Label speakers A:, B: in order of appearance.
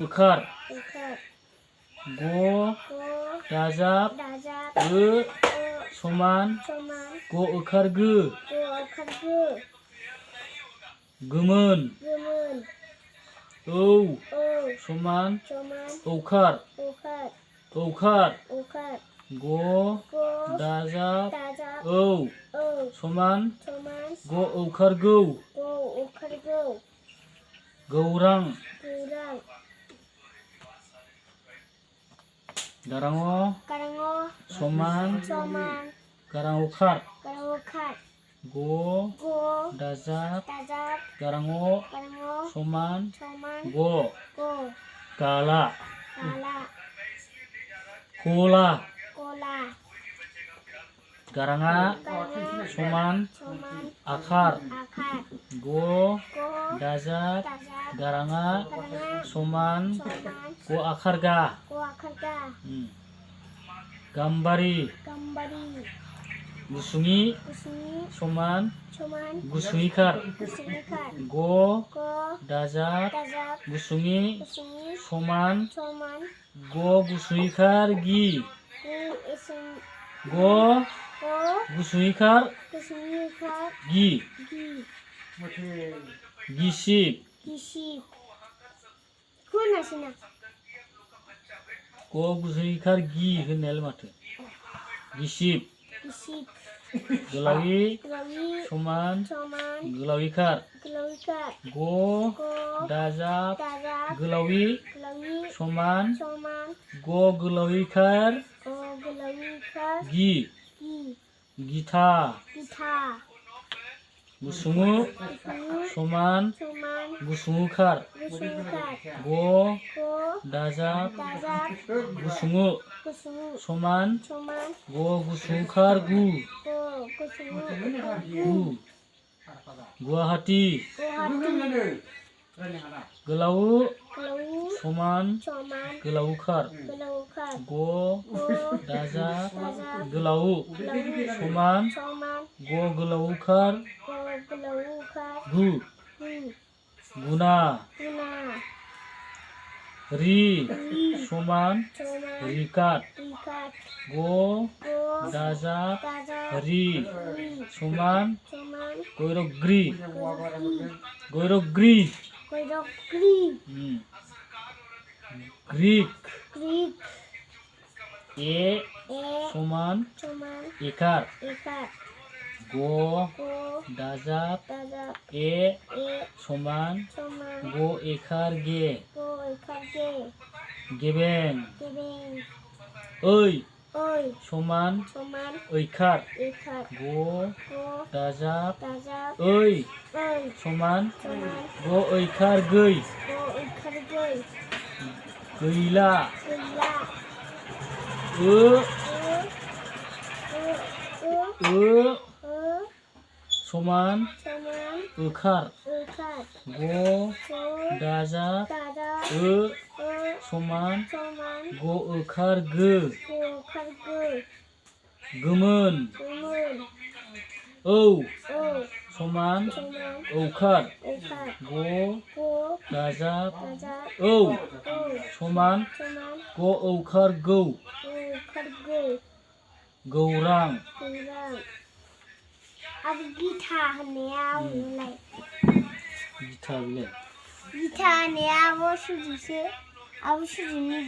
A: उखार
B: उखार
A: ग
B: गो
A: दाजाब
B: दाजाब
A: समान
B: समान
A: ग उखार गो
B: गो उखार गो
A: गोमोन
B: गोमोन
A: औ
B: औ
A: समान
B: समान
A: औखार
B: उखार
A: औखार
B: उखार
A: ग
B: गो
A: दाजाब
B: दाजाब
A: औ
B: औ
A: समान
B: समान
A: ग औखार गौ
B: गो उखार गो
A: गौरां
B: गौरां
A: गाराङ
B: गाराङ
A: समान
B: समान
A: गारां औखार
B: गारां उखार
A: ग
B: गो
A: दाजाब
B: दाजाब
A: गाराङ
B: गाराङ
A: समान
B: समान
A: ग
B: गो
A: गाला
B: गाला
A: गला
B: गला
A: गाराङा
B: गाराङा
A: समान
B: समान
A: आखार
B: आखार
A: ग
B: गो
A: दाजाब
B: दाजाब
A: गाराङा
B: गाराङा
A: समान
B: समान
A: ग आखार गा
B: गो आखार गा
A: गाम्बारि
B: गाम्बारि
A: गुसुङि
B: गुसुङि
A: समान
B: समान
A: गुसुङिखार
B: गुसुङिखार
A: ग
B: गो
A: दाजाब
B: दाजाब
A: गुसुङि
B: गुसुङि
A: समान
B: समान
A: ग गुसुङिखार गि
B: गु इसिं
A: ग
B: गो
A: गुसुङिखार
B: गुसुङिखार
A: गि
B: गि
A: गिसिब
B: गिसिब खोनासैना
A: ग गुसुङिखार गि होननायालाय माथो गिसिब
B: गिसिब
A: गोलावि
B: गोलावि
A: समान
B: समान
A: गोलाविखार
B: गोलाविखार
A: ग
B: गो
A: दाजाब
B: दाजाब
A: गोलावि
B: गोलावि
A: समान
B: समान
A: ग गोलाविखार
B: गो गोलाविखार
A: गि
B: गि
A: गिथा
B: गिथा
A: गुसुङु
B: गुसुङु
A: समान
B: समान
A: गुसुङुखार
B: गुसुंखार
A: ग
B: गो
A: दाजाब
B: दाजाब
A: गुसुङु
B: गुसुङु
A: समान
B: समान
A: ग गुसुंखार गु
B: गो गुसुङु
A: गु गुवाहाटी
B: गुवाहाटी
A: गोलाउ
B: गोलाव
A: समान
B: समान
A: गोलाउखार
B: गोलावखार
A: ग
B: गो
A: दाजाब
B: दाजाब
A: गोलाउ
B: गोलाव
A: समान
B: समान
A: ग गोलाउखार
B: गो गोलावखार
A: गु
B: गु
A: गुना
B: गुना
A: रि
B: रि
A: समान
B: समान
A: रिकाट
B: रिकाट
A: ग
B: गो
A: दाजाब
B: दाजाब
A: रि
B: रि
A: समान
B: समान
A: गैरग्रि
B: गैरग्रि
A: गैरग्रि
B: गैरग्रि
A: ग्रीक
B: ग्रीक
A: ए
B: ए
A: समान
B: समान
A: एकार
B: एकार
A: ग
B: गो
A: दाजाब
B: दाजाब
A: ए
B: ए
A: समान
B: समान
A: ग एकार गे
B: गो एकार गे
A: गेबें
B: गेबें
A: ओइ
B: ओइ
A: समान
B: समान
A: ऐखार
B: एकार
A: ग
B: गो
A: दाजाब
B: दाजाब
A: ओइ
B: ओइ
A: समान
B: समान
A: ग ऐखार गै
B: गो एकार गै
A: गैला
B: गैला
A: ओ
B: ओ
A: समान
B: समान
A: ओखार
B: एकार
A: ग
B: गो
A: दाजाब
B: दाजाब
A: समान
B: समान
A: ग ओखार गो
B: गो एकार गो
A: गोमोन
B: गोमोन
A: औ
B: औ
A: समान
B: समान
A: औखार
B: एकार
A: ग
B: गो
A: दाजाब
B: दाजाब
A: औ
B: औ
A: समान
B: समान
A: ग औखार गौ
B: गो एकार गौ
A: गौरां
B: गौरां आरो गिथा होननाया अबेलाय
A: गिथा बिलाय
B: गिथा होननाया आब' सुजुसो आब' सुजुनि